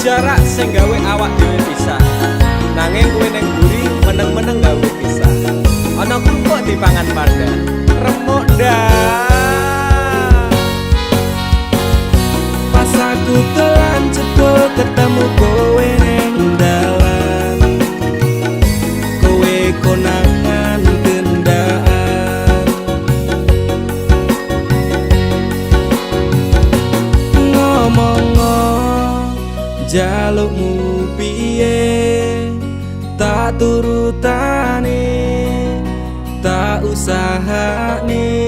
jarak sing gawe awak dhewe pisah. Nanging kowe ning mburi meneng-meneng gawe pisah. Ana krupuk dipangan pada remuk dah. Pas aku telan jebul ketemu kowe ning dalan, kowe konangan gendaan. Ngomong jalukmu piye tak turutane, tak usahane.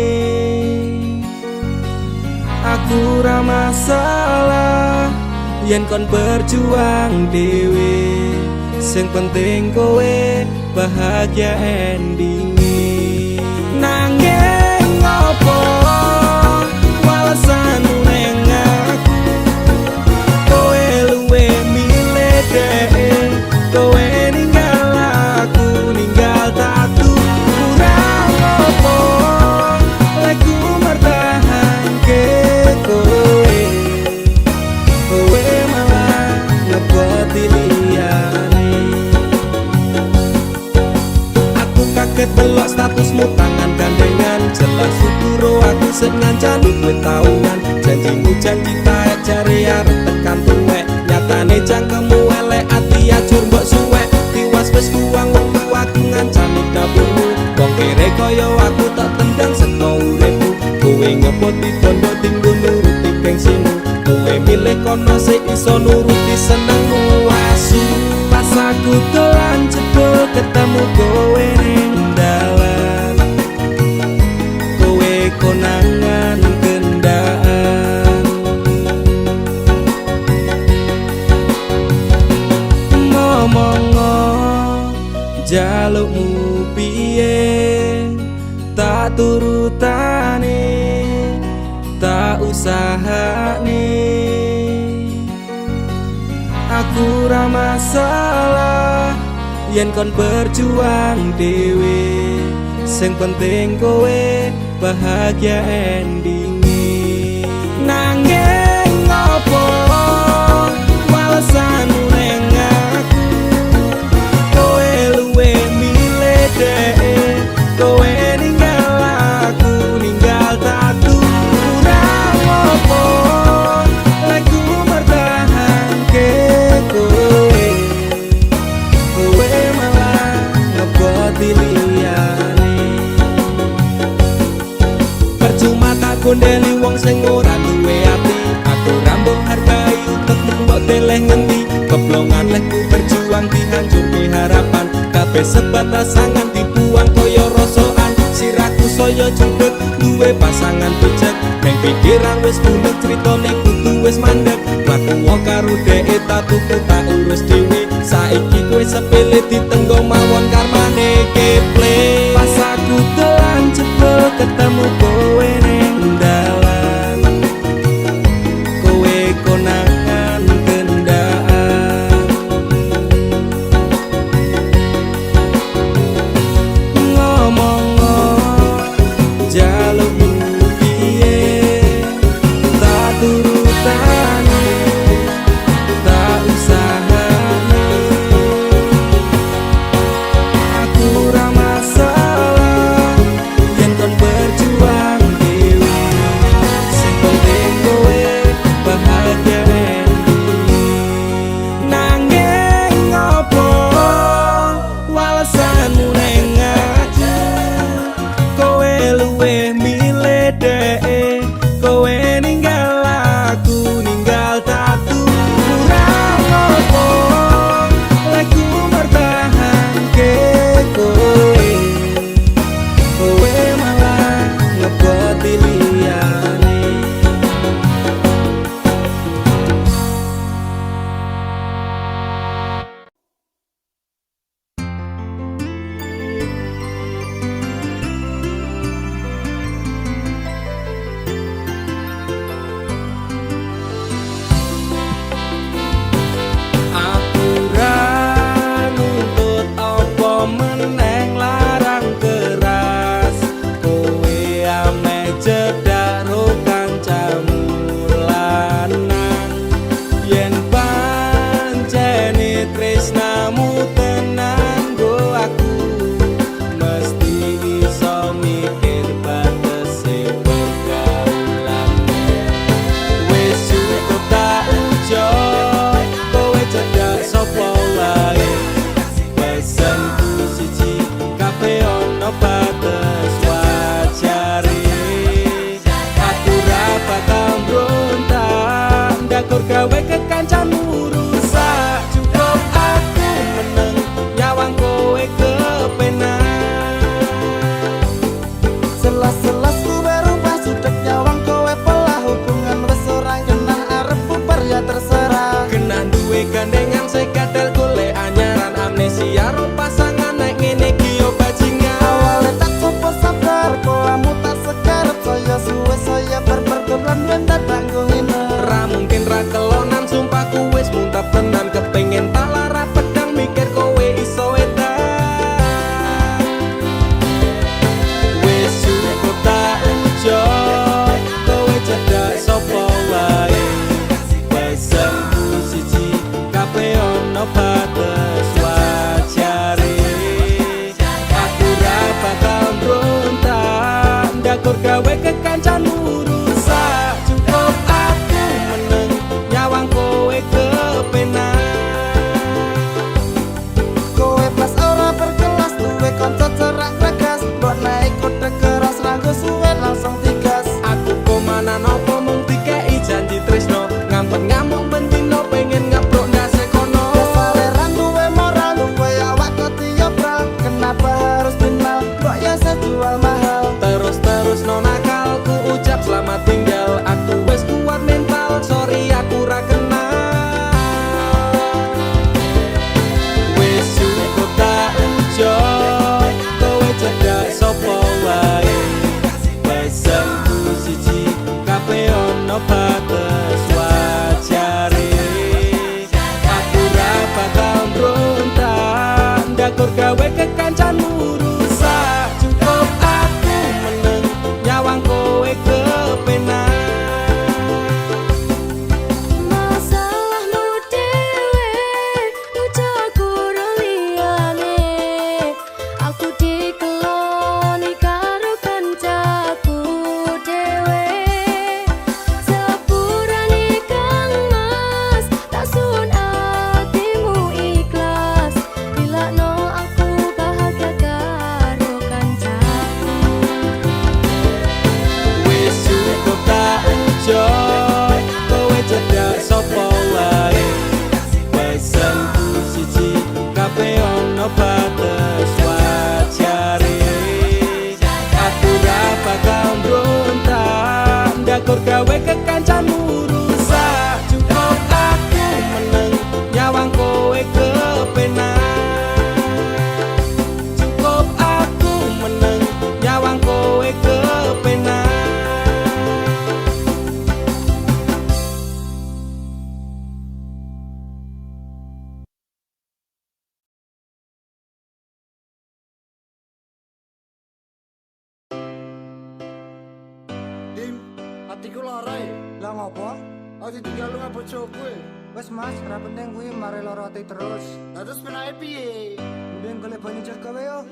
Aku ra masalah yen kon berjuang dhewe, sing penting kowe bahagia endinge. Nanging ngopo walesanmu ning aku, kowe luwe milih dhewe, kowe ninggal aku ninggal tatu. Kurang ngopo lek ku mertahanke kowe, kowe malah ngeboti liyane. Aku kaget delok statusmu tangan gandengan, jelas syukur aku sing ngancani kowe tahunan. Janjimu janji taek jare arep tekan tuwek, nyatane cangkemmu elek ati ajur mbok suwek. Tiwas wis buang wektu aku ngancani dapurmu, wong kere kaya aku tak tendang seka uripmu. Kowe ngepoti bondo tinggo nuruti gengsimu, kowe milih kono sik iso nuruti senengmu asu. Pas aku dolan jebul ketemu kowe ning dalan, kowe konangan gendaan. Ngomong jalukmu piye tak turutane, tak usahane. Aku ra masalah yen kon berjuang dhewe, sing penting kowe bahagia endinge. Nanging ngopo walesanmu ning aku, kowe luwe milih dhewe, kowe ninggal aku ninggal tatu. Kurang ngopo lek ku mertahanke kowe, kowe malah ngeboti liyane. Percuma tak gondeli wong sing ora duwe ati, aku ra mbok hargai utekmu mbok deleh ngendi. Keblongan lek ku berjuang dihancurke harapan, kabeh sebatas sangan dibuang koyo rosokan. Sirahku saya judut duwe pasangan picek, neng pikiran wis bunek critane kudu wis mandek. Mlaku karo dhek tatuku tak urus dhewe, saiki kowe sepele ditenggo mawon karmane keple. Pas aku dolan jebul ketemu kowe ning dalan, kowe konangan gendaan. Ngomong jalukmu piye tak turutane, tak usahane. Aku ra masalah yen kon berjuang gawe kekancanmu rusak. Cukup aku meneng nyawang kowe kepenak. Selas-selas kowe rubah sudek nyawang kowe pelah. Hubungan wis ora genah arep bubar ya terserah. Kena duwe gandengan sekadal golek anyaran amnesia ro pasangan nek ngene iki yo bajingan. Awale tak coba sabar kolamu tak sekarep saya suwe saya berperkelan wendat tanggo ngene. Ra mungkin ra kelonan sumpahku wis muntap tenan kepengin tak lara pedang mikir kowe iso edan. Wis cukup tak ujo kowe cedak sapa wae. Pesenku siji kabeh ono batas wajare. Aku ra bakal mbrontak ndakur gawe kekancanmu rusak. Cukup aku meneng nyawang kowe kepenak. Kowe pas ora berkelas duwe kanca cerak regas. Mbok naik kode keras ranggo suwe langsung digas. Aku komanan opo mung dikei janji tresno. Ngampet ngamuk bendino pengen ngeprok ndase kono. Dasare ra duwe moral duwe awak ketiobral. Kenapa harus final kok ya sejual mahal. Terus no nakal ku ucap selamat tinggal. Aku wis kuat mental sorry aku ra kenal. Wis cukup tak ujo kowe cedak sapa wae. Pesenku siji kabeh ono batas wajare. Aku ra bakal mbrontak ndakur gawe kekancanmu rusak. Cukup aku meneng nyawang kowe kepenak. Masalahmu dhewe ujo guru liyane. Aku dikeloni karo kancaku dhewe. Sepurane Kang Mas tak sun atimu ikhlas. Dilakno aku bahagia karo kancaku. Wis cukup tak ujo kowe cedak sapa wae. Pesenku siji kabeh ono batas wajare. Aku ra bakal mbrontak ndakur gawe kekancanmu rusak. Cukup aku meneng nyawang kowe kepenak. Cukup aku meneng nyawang kowe kepenak. Dim, hatiku lara ya. Lah ngopo? Ati tinggal lu ngapa coba? Wes Mas, ora penting kuwi mare loro ati terus. Lah terus penae piye? Mending golek banyu jas gawe yo.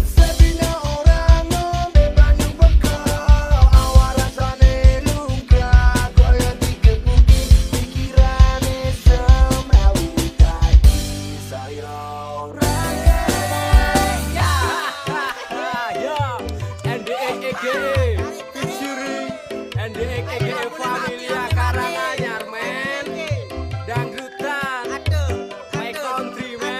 Sabina orang ngombe banyu bekal. Awal rasane luka. Kaya dikebuki pikirane semrawu tadi. Saya orang NDEG featuring NDEG Familia Karanganyar men. Dangdutan My country man.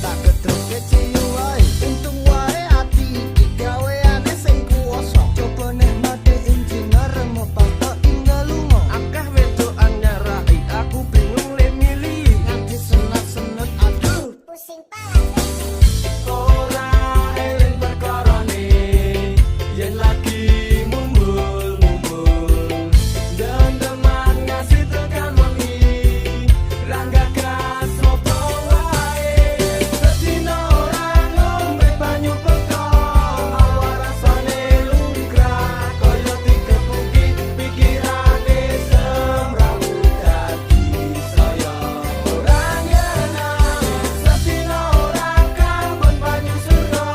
tak gedruke ciyu wae. Untung wae ati iki gaweane sing kuwasa. Coba nek mate insinyur remo pasto tinggal lunga. Akeh wedokan nyarai aku bingung le milih. Nganti senat-senat aduh Pusing pala Ora eling perkarane yen lagi mumbul-mumbul dendeman ngasih tekan wengi rangga gas opo wae sedina ora ngombe banyu beka awak rasane lumrah kaya dikepuki pikirane semrawut dadi saya ora nyenang sedina ora kambon banyu surga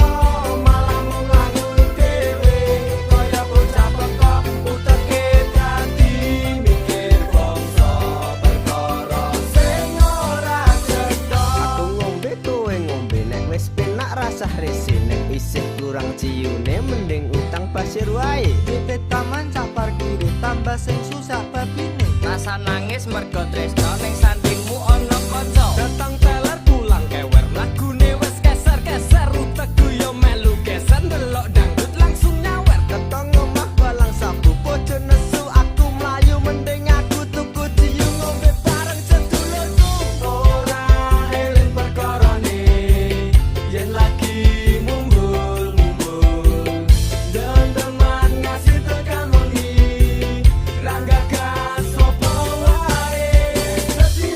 malah ngangun dhewe kaya bocah beka uteke dadi mikir bangsa perkara sing ora cetha aku ngombe kowe ngombe nek wis penak rasah rese nek isih kurang ciyune mending utang pasir wae titip taman sak parkir tambah sing susah babine rasa nangis mergo tresno ning sandingmu ana kaca datang teler pulang kewer lagune wis keser-keser utekku yo melu geser ndelok dangdut langsung nyawer ketong omah balang sabu pojo nesu aku mlayu mending aku tuku ciyu ngombe bareng sedulurku ora eling perkarane yen lagi mumbul-mumbul dendeman ngasih tekan wengi rangga gas opo wae sedina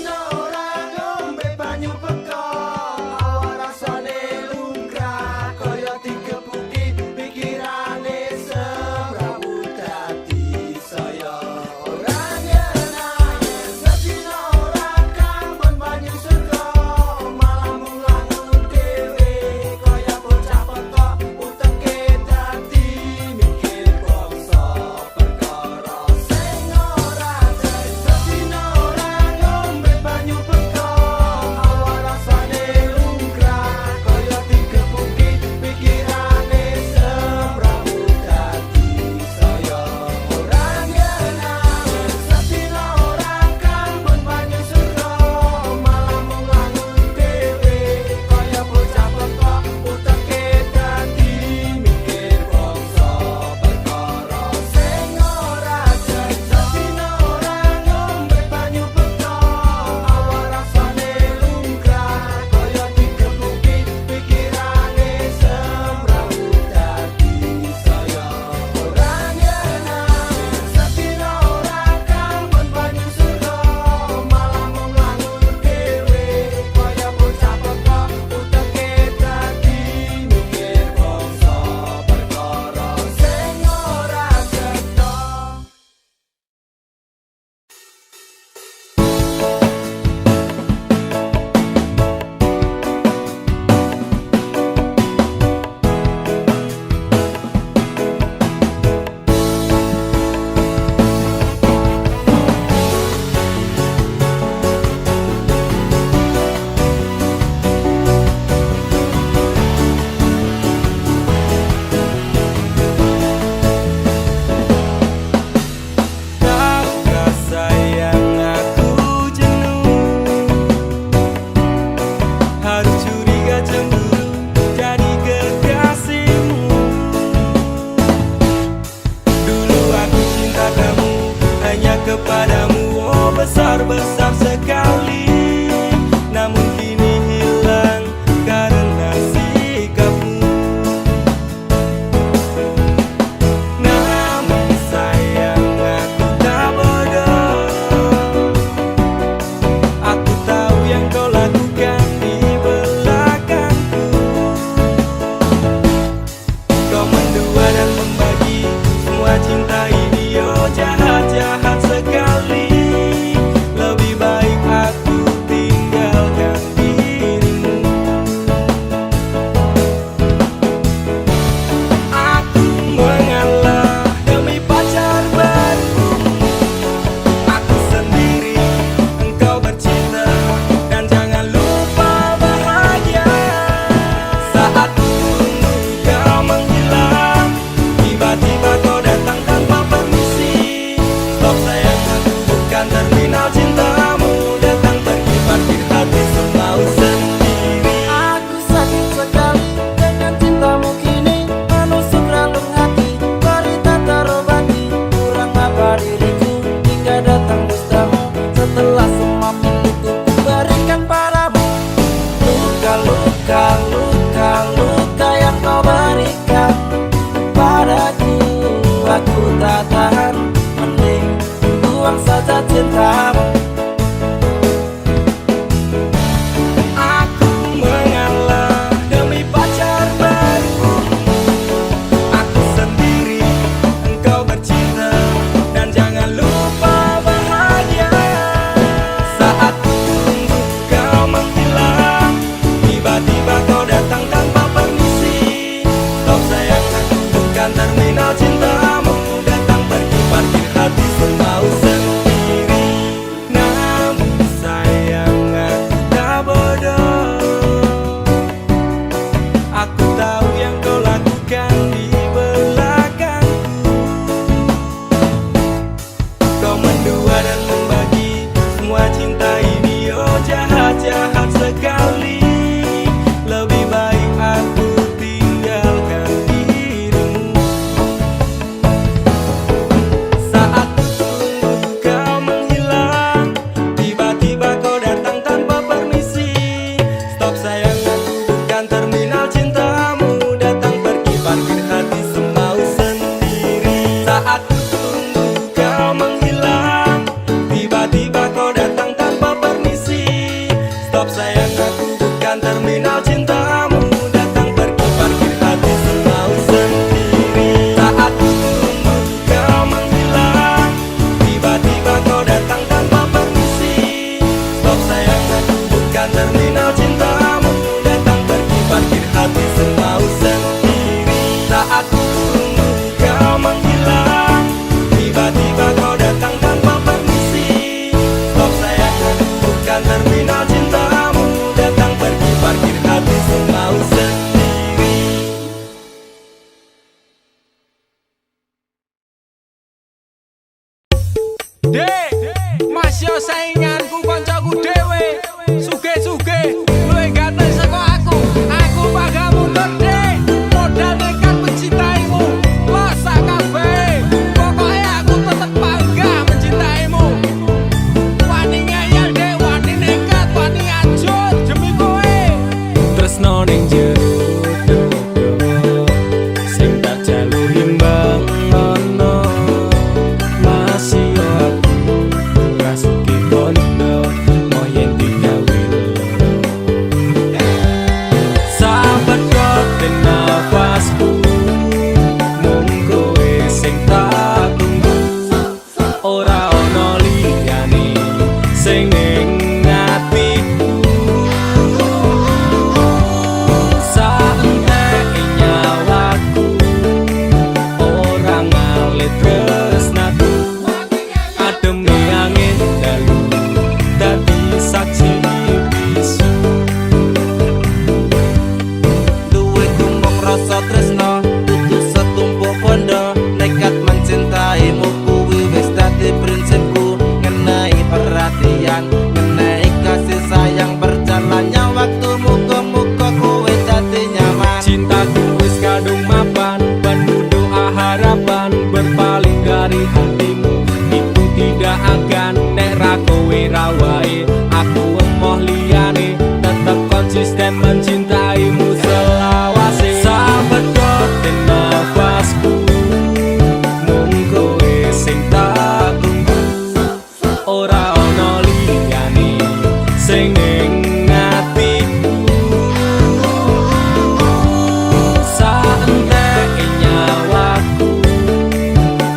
terminal cintamu datang pergi parkir hati semau sendiri. Saat ku tunggu kau menghilang, tiba-tiba kau datang tanpa permisi. Stop sayang, aku bukan terminal cintamu datang pergi parkir hati semau sendiri. Saat ku tunggu kau menghilang, tiba-tiba kau datang tanpa permisi. Stop sayang, aku bukan terminal cintamu datang pergi parkir hati semau sendiri. Dek, Mas yo sainganku koncoku dhewe. Sugih-sugih luwih ganteng saka aku. Aku bakal mundur, Dek. Modal nekat mencintaimu. Los sak kabeh. Pokoke aku tetep bangga mencintaimu. Wani ngeyel, Dek, wani nekat, wani ajut demi kowe. Tresno ning jero dodo sing tak jaluk imbang ono. Masih yo aku rasuki kondo moyen digawe loro. Sahabat koten nafasku mung kowe sing tak tunggu. Ora ono liyane sing ning atiku. Saentek nyawaku ora ngalit tresnaku. Ademe angin dalu dadi saksi bisu. Duwe tumpuk rasa tresno, dudu setumpuk bondo. Nekat mencintaimu kuwi wis dadi prinsipku. Ngenai perhatian, ngenai kasih sayang, berjalannya waktu muga-muga kowe dadi nyaman. Cintaku wis kadung mapan, penuh doa harapan berpaling dari hatimu. Itu tidak akan nek ra kowe ra wae. Aku emoh liyane tetep konsisten mencintaimu selawase. Sahabat koten nafasku mung kowe sing tak tunggu. Ora ono liyane sing ning atiku. Saentek nyawaku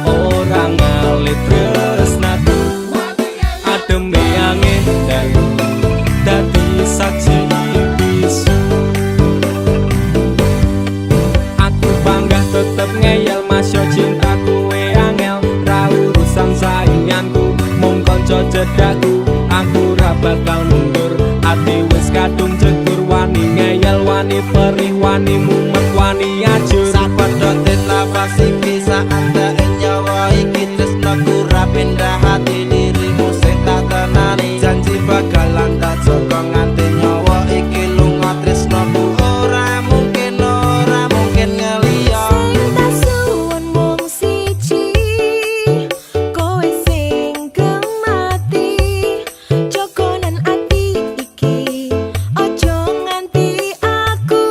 ora ngalit tresnaku. Ademe angin dalu dadi saksi bisu. Aku bangga tetep ngeyel masyo cintaku we angel. Ra urusan sainganku mung kanca cedakku. Aku ra bakal mundur, ati wis kadung jegur. Wani ngeyel, wani perih, wani mumet, wani ajur. Sapadha nafas iki saandake nyawa iki tresnaku ra pindah hati dirimu sing tak tenani. Janji bakalan tak jaga nganti nyawa iki lunga tresnaku. Ora mungkin ngeliya. Sing tak suwun mung siji, kowe sing kemati. Jogonan ati iki, ojo nganti aku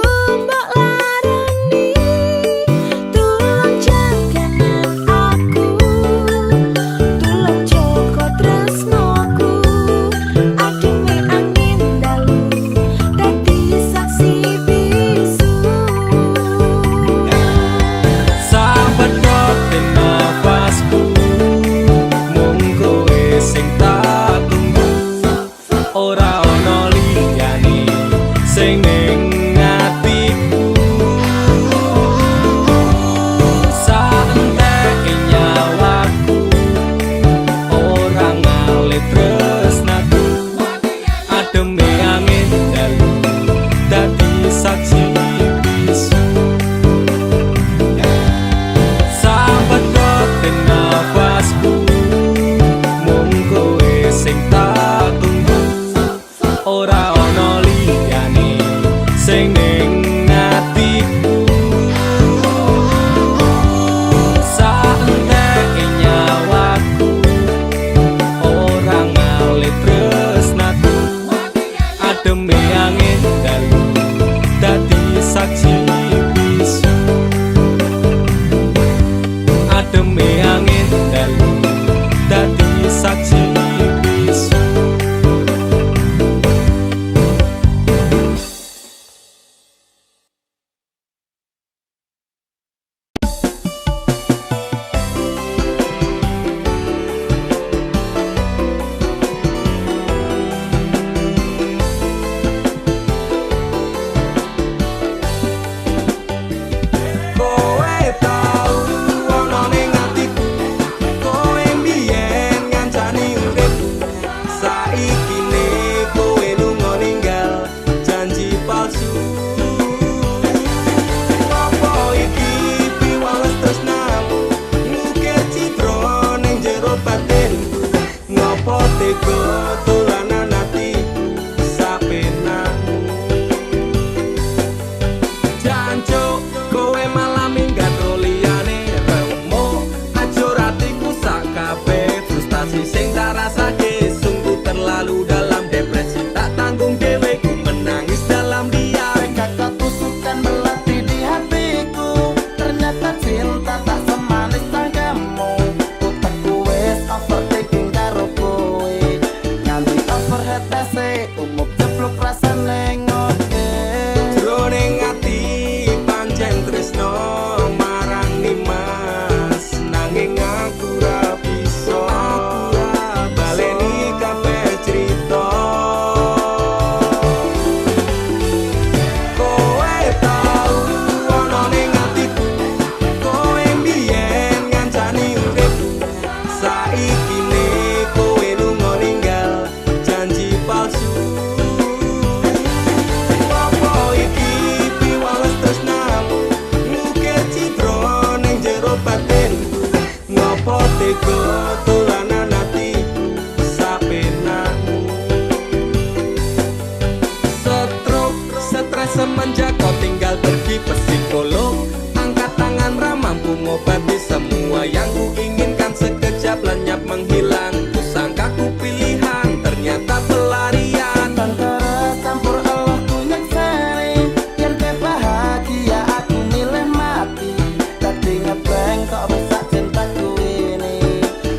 semenjak kau tinggal pergi psikolog. Angkat tangan ramah mampu mengobati semua yang ku inginkan. Sekejap lenyap menghilang. Ku sangka ku pilihan, ternyata pelarian. Antara campur Allah ku nyekseni, yen kowe bahagia aku milih mati. Dadi ngebeng kok rusak cintaku ini.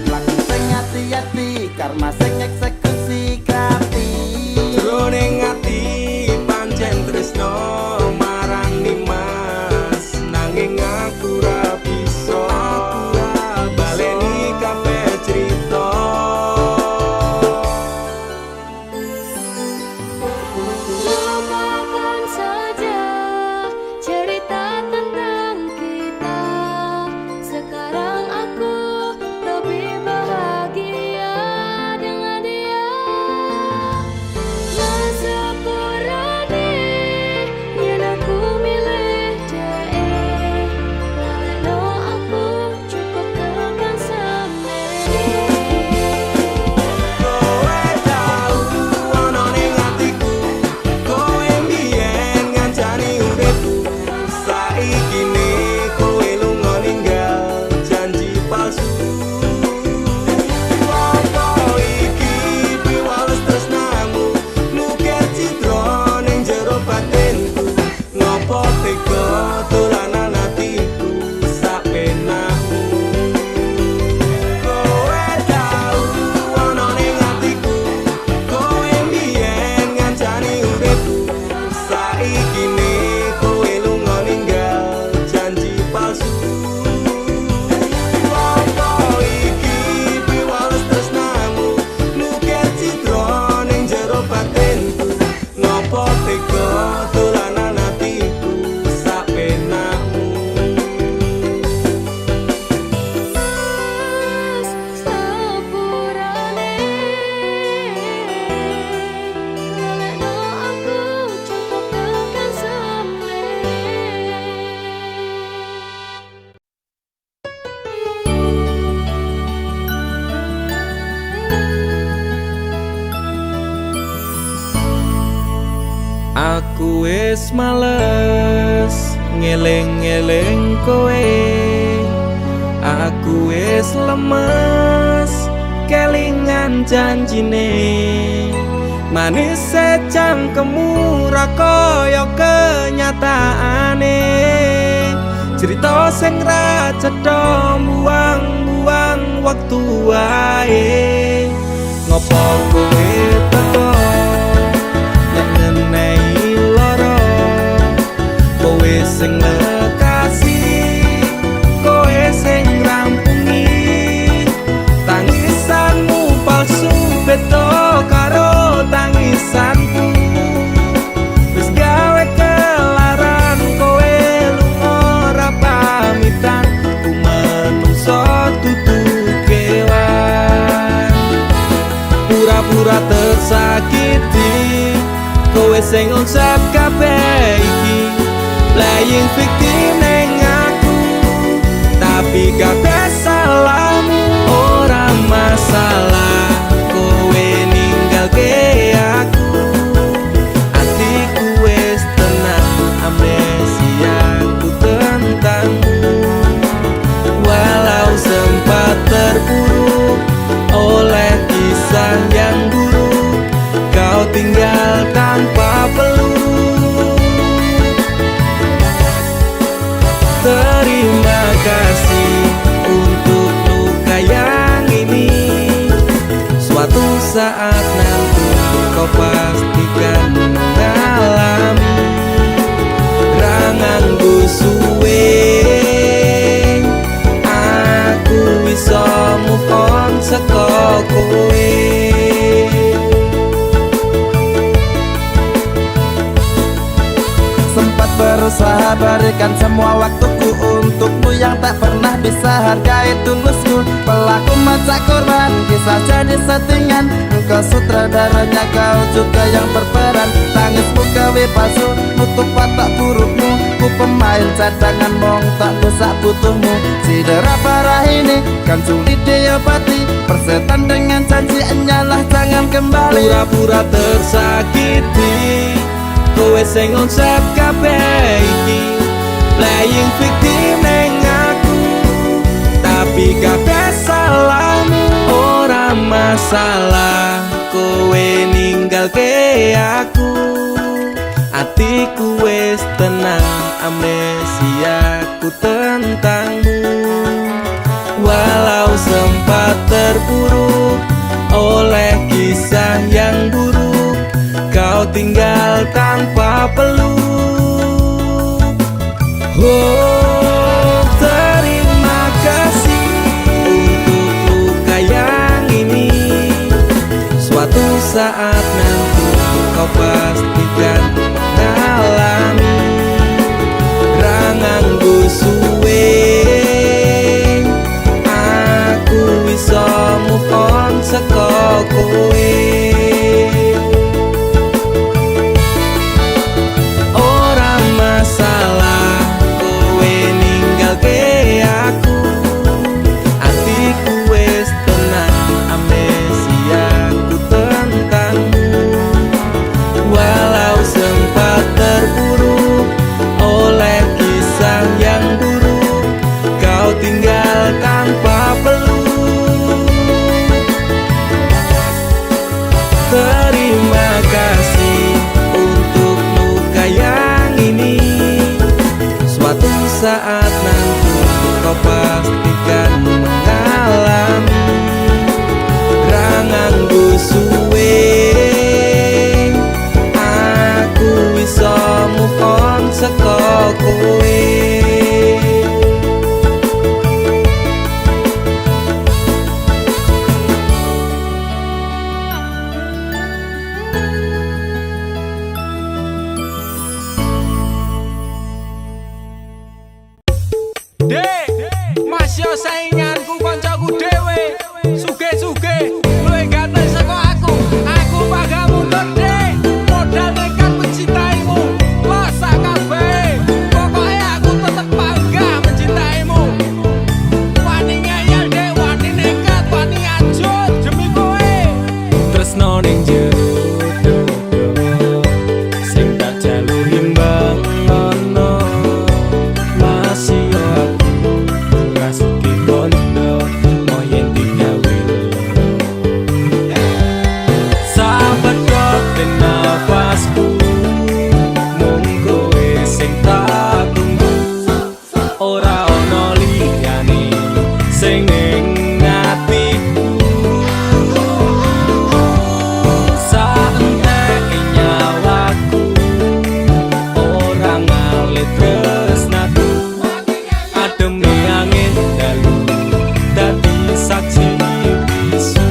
Lagu sing hati-hati, karma sing eksekusi krapi. Jroning ati pancen tresno marang Dimas, nanging aku ra bisa baleni kabeh crita. Lupakan saja cerita tentang kita. Sekarang aku lebih bahagia dengan dia. Masepurane yen aku milih dhek. Lalekno aku cukup tekan semene. Kowe tau ana ning atiku, kowe mbiyen ngancani uripku. Saiki ne kowe lunga ninggal janji palsu. Apa iki piwales tresnamu, nukir citra ning jero batinku. Ngopo tega dolanan atiku sapenakmu. Kowe tau ana ning atiku, kowe mbiyen ngancani uripku. Saiki ne kowe lunga ninggal janji palsu. Apa iki piwales tresnamu, nukir citra ning jero batinku. Ngopo tega dolanan atiku sapenakmu. Sepurane lalekno aku cukup tekan semene. Aku wis males ngeling-eling kowe. Aku wis lemes kelingan janjine. Manis secangkemmu ra kaya kenyataane. Cerita sing ra cetha buang-buang waktu wae. Ngopo kowe teko ngenei loro, kowe sing lekasih, kowe sing rampungi. Tangisanmu palsu beda karo tangisanku. Wis gawe kelaran kowe lunga ra pamitan. Ku menungso dudu kewan, pura-pura tersakiti. Kowe sing ngonsep kabeh iki, playing victim ning aku. Tapi kabeh salahmu, ora masalah kowe ninggalke aku. Atiku wis tenang, amnesiaku tentangmu. Walau sempat terpuruk oleh kisah yang buruk, kau tinggal tanpa peluk. Terima kasih untuk luka yang ini. Suatu saat nanti kau pastikan mengalami. Rangangku suwe, aku bisa move on saka kowe. Sempat berusaha berikan semua waktuku untukmu yang tak pernah bisa hargai tulusku. Pelaku macak korban, kisah jadi settingan. Engkau sutradaranya, kau juga yang berperan. Tangismu gawe palsu, nutup watak burukmu. Ku pemain cadangan, mong tak desak butuhmu. Sidera parah ini kan sulit diobati. Persetan dengan janji, hanyalah jangan kembali. Pura-pura tersakiti, kowe sing konsep kabeh iki playing victim ning aku tapi kabeh salahmu ora masalah kowe ninggalke aku atiku wis tenang amnesiaku tentangmu walau sempat terpuruk oleh kisah yang buruk kau tinggal tanpa peluk. Oh, terima kasih untuk luka yang ini. Suatu saat nanti kau pastikan mengalami rangangku suwe. Aku bisa move on saka kowe. Terima kasih untuk luka yang ini. Suatu saat nanti kau pastikan mengalami rangangku suwe. Aku bisa move on saka kowe. Dek, masih sainganku koncoku dhewe. Suge-suge, luwih ganteng saka aku. Aku bakal mundur, Dek. Modal nekat mencintaimu. Losak kabeh. Pokoke aku tetep bangga mencintaimu. Wani ngeyel, Dek, wani nekat, wani ajut demi kowe. Tresno ning jero dodo sing tak jaluhi mbang ono masih aku rasuki bondo moyen digawe sahabat kok ten nafasku mung kowe sing tak tunggu ora ono liyane sing ning atiku saentek nyawaku ora ngalit tresnaku ademe angin dalu dadi saksi bisu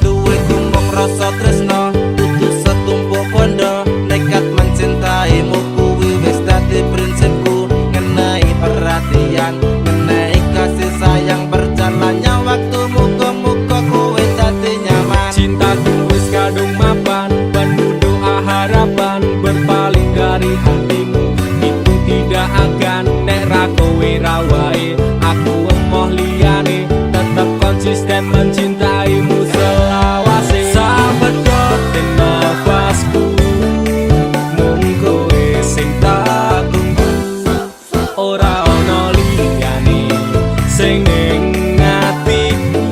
Duwe gumbung rasa tresno dudu setumpuk bondo nekat mencintaimu kuwi wis dadi prinsipku ngenai perhatian ngenai kasih sayang berjalannya waktu muga-muga kowe dadi nyaman cintaku wis kadung mapan penuh doa harapan berpaling dari hatimu itu tidak akan nek ra kowe ra wae aku emoh liyane tetap konsisten mencintaimu selawase sahabat kok ten nafasku mung kowe sing tak tunggu ora ono liyane sing ning atiku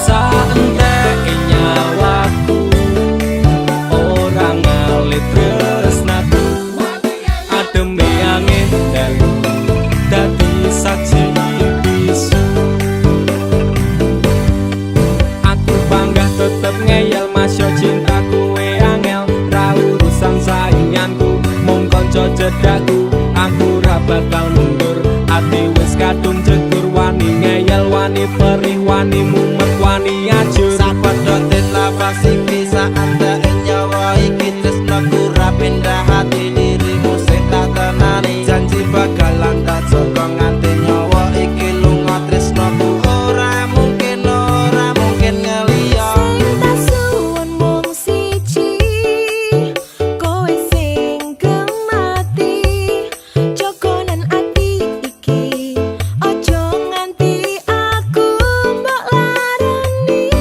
saentek nyawaku ora ngalit tresnaku ademe angin dalu dadi saksi bisu aku bangga tetep ngeyel masya cintaku we angel ra urusan sainganku mung kanca jedakku aku ra bakal mundur ati wis kadung jegur wani ngeyel wani perih wani mumet wani ajur Sapadha nafas iki saat nyawa iki tresnaku ra pindah hati dirimu sing tak tenani janji bakalan tak jaga nganti nyawa iki lunga tresnaku ora mungkin ngeliya Cinta suwun mung siji, kowe sing gemati. Jogonan ati iki, ojo nganti aku mbok larani.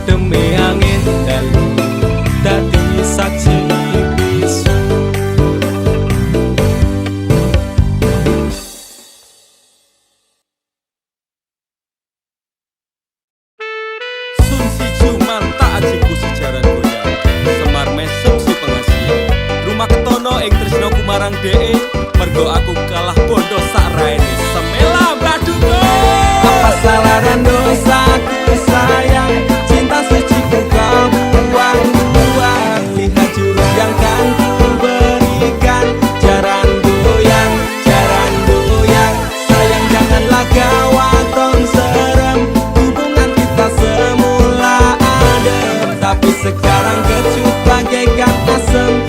ademe angin dalu dadi saksi bisu. Sun si cuman tak ajiku sejaran goyang Semar mesem si pengasihan Rumah ketono ing tresno kumarang dee Mergo aku kalah bodoh sak raine Semela baduko. Apa salah dosaku sayang, cinta suciku kau buang-buang. Lihat jurus yang kan ku berikan, jaran goyang, sayang janganlah gawaton serem. Hubungan kita semula adem, tapi sekarang kecut bagaikan asem.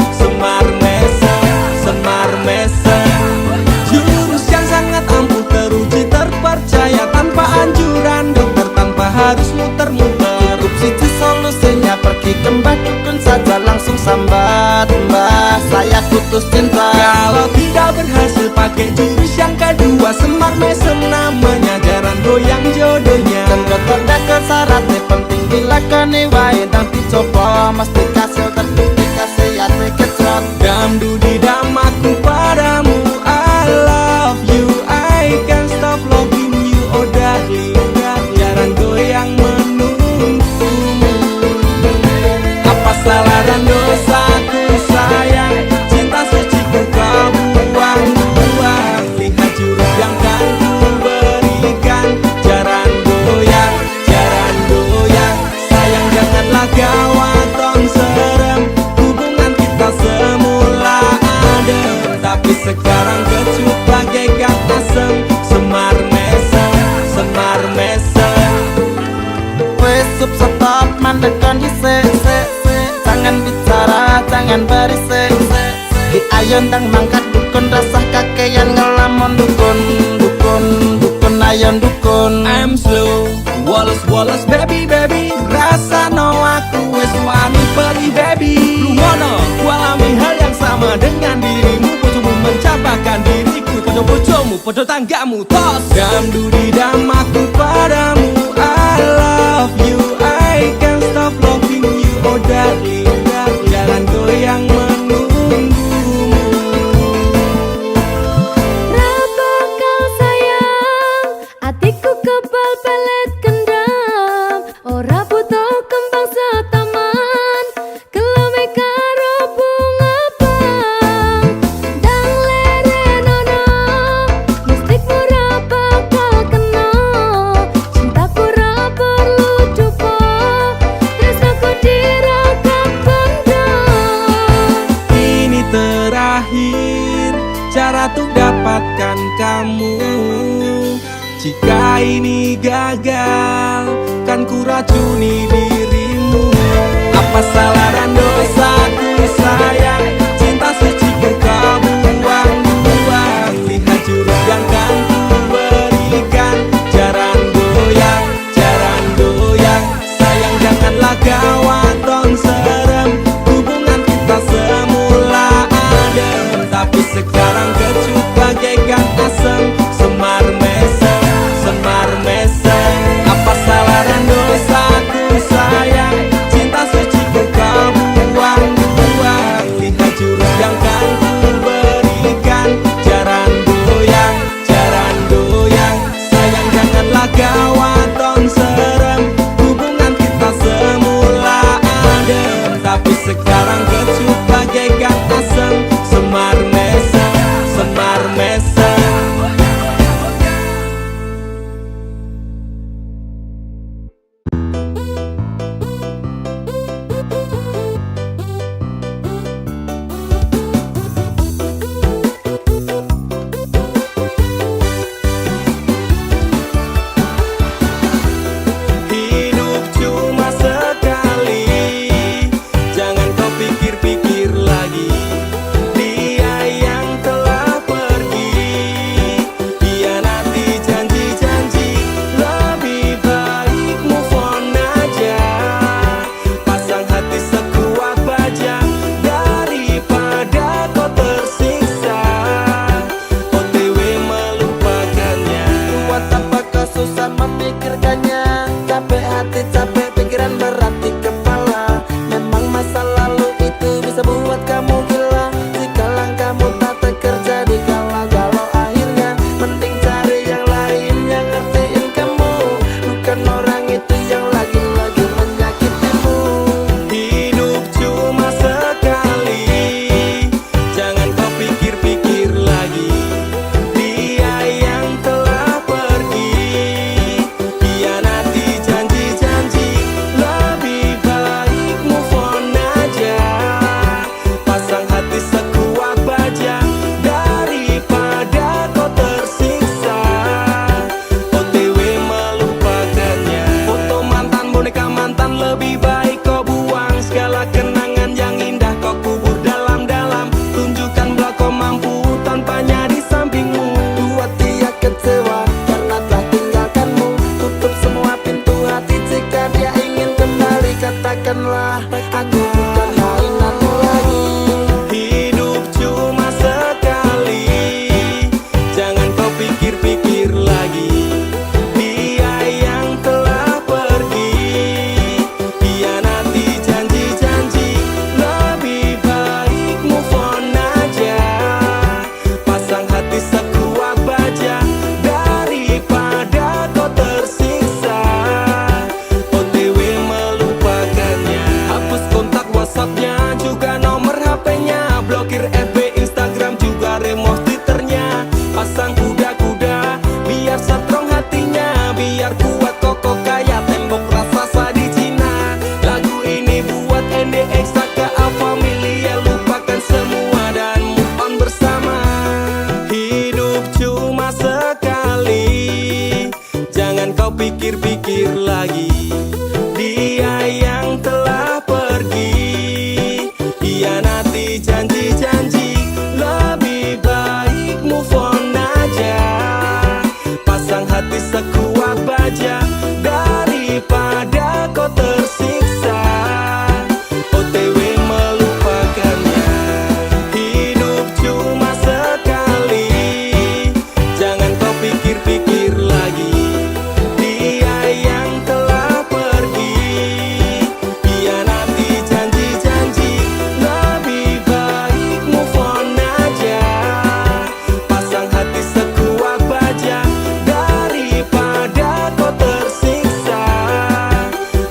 Semar mesem, jurus yang sangat ampuh teruji terpercaya. Tanpa anjuran dokter, tanpa harus muter-muter. Cukup siji solusinya, pergi ke mbah dukun saja. Langsung sambat, mbah saya putus cinta. Kalau tidak berhasil pakai jurus yang kedua, semar mesem namanya, jaran goyang jodohnya. Dan dokter dah ke syaratnya, penting dilakoni wae. Dan dicoba mesti kasil, terbukti kasih hati kecot. Dam dudi dam aku padamu, I love you, I can't stop loving you, oh darling. Jaran goyang menunggumu. Apa salah dan dosaku sayang, cinta suciku kau buang-buang. Lihat jurus yang kan ku berikan, jaran goyang, sayang janganlah gawaton serem. Hubungan kita semula adem, tapi sekarang kecut bagaikan asem. Semar mesem. Wes stop mandekan dhisik. Jangan bicara, jangan berisik. Di ayon dang mangkat dukun, rasah kakean ngelamun dukun. Dukun ayon dukun. I'm slow, Wallace baby. Rasa no aku wes wani pergi baby. Lungono, ku alami hal yang sama dengan dirimu. Bojomu mencapakan diriku, bojomu, bojo tanggamu. Tos dam dudi dam aku padamu, I love you, I can't stop loving you, oh darling. Jalan goyang menunggumu. Rapa kau sayang, hatiku kebal pelet kendam. Ora butuh kembang setaman, kelome karo bunga pang. Dang lerenono, mistikmu ra bakal kena. Cintaku ra perlu dupa, tresnaku diragam benda. Ini terakhir cara untuk dapatkan kamu. Jika ini gagal, kan ku racuni dirimu. Apa salah dan dosaku sayang, cinta suciku kau buang-buang. Lihat jurus yang kan ku berikan, jaran goyang, sayang janganlah gawaton serem. Hubungan kita semula adem, tapi sekarang kecut bagaikan asem. Semar mesem, apa salah dan dosaku sayang, cinta suciku kau berat di kepala. Memang masa lalu itu bisa buat kamu gila. Jika langkahmu tak terjadi galau-galau, akhirnya mending cari yang lain yang ngertiin kamu, bukan orang itu yang lagi-lagi menyakitimu. Hidup cuma sekali, jangan kau pikir-pikir lagi. Dia yang telah pergi, hianati janji-janji. Lebih baik move on aja, pasang hati sekuat baja daripada kau tersiksa. OTW melupakannya. Foto mantan, boneka mantan, lebih baik kau buang. Segala kenangan yang indah kau kubur dalam-dalam. Tunjukkan bahwa kau mampu tanpanya di sampingmu. Buat dia kecewa karena telah tinggalkanmu. Tutup semua pintu hati jika dia ingin kembali. Katakanlah aku bukan mainanmu lagi. Hidup cuma sekali, jangan kau pikir-pikir lagi. Dia yang telah pergi, hianati janji-janji. Lebih baik move on aja, pasang hati sekuat baja daripada kau tersiksa. OTW melupakannya. Hapus kontak WhatsAppnya, juga nomor HP-nya. Blokir FB, Instagram, juga remove Twitternya. Pasang kuda-kuda biar strong hatinya, biar kuat kokoh kayak tembok raksasa di Cina. Lagu ini buat NDX, KA Familia. Lupakan semua dan move on bersama. Hidup cuma sekali, jangan kau pikir-pikir lagi. Dia yang telah pergi, hianati janji-janji. Lebih baik move on aja, pasang hati sekuat baja daripada kau tersiksa. OTW melupakannya. Hidup cuma sekali, jangan kau pikir-pikir lagi. Dia yang telah pergi, hianati janji-janji. Lebih baik move on aja, pasang hati sekuat baja daripada kau tersiksa.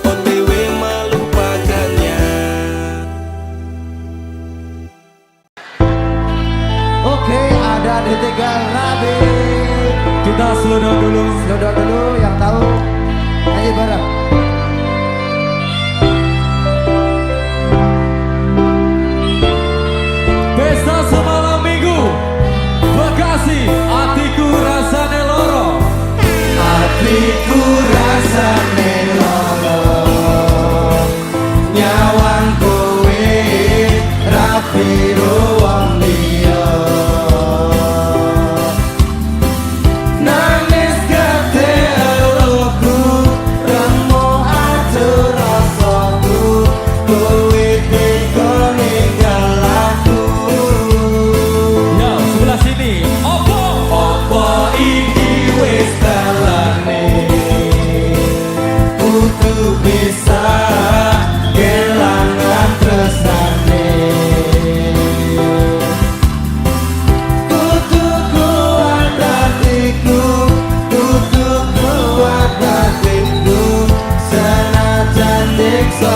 OTW melupakannya. Oke, ada ditinggal Nabi. Kita slow down dulu. Slow down dulu, yang tahu nyanyi bareng. Pesta semalam minggu Bekasi, hatiku rasane loro. Hatiku rasane loro, nyawang kowe rapi wong liya. Nangis gede eluku, remo atur rasaku. Kowe tega ninggal aku. Ya, sebelah sini. Apa iki wis dalane, kudu bisa kelangan tresnane. Kudu kuat hatiku, kudu kuat hatiku, senajan diksa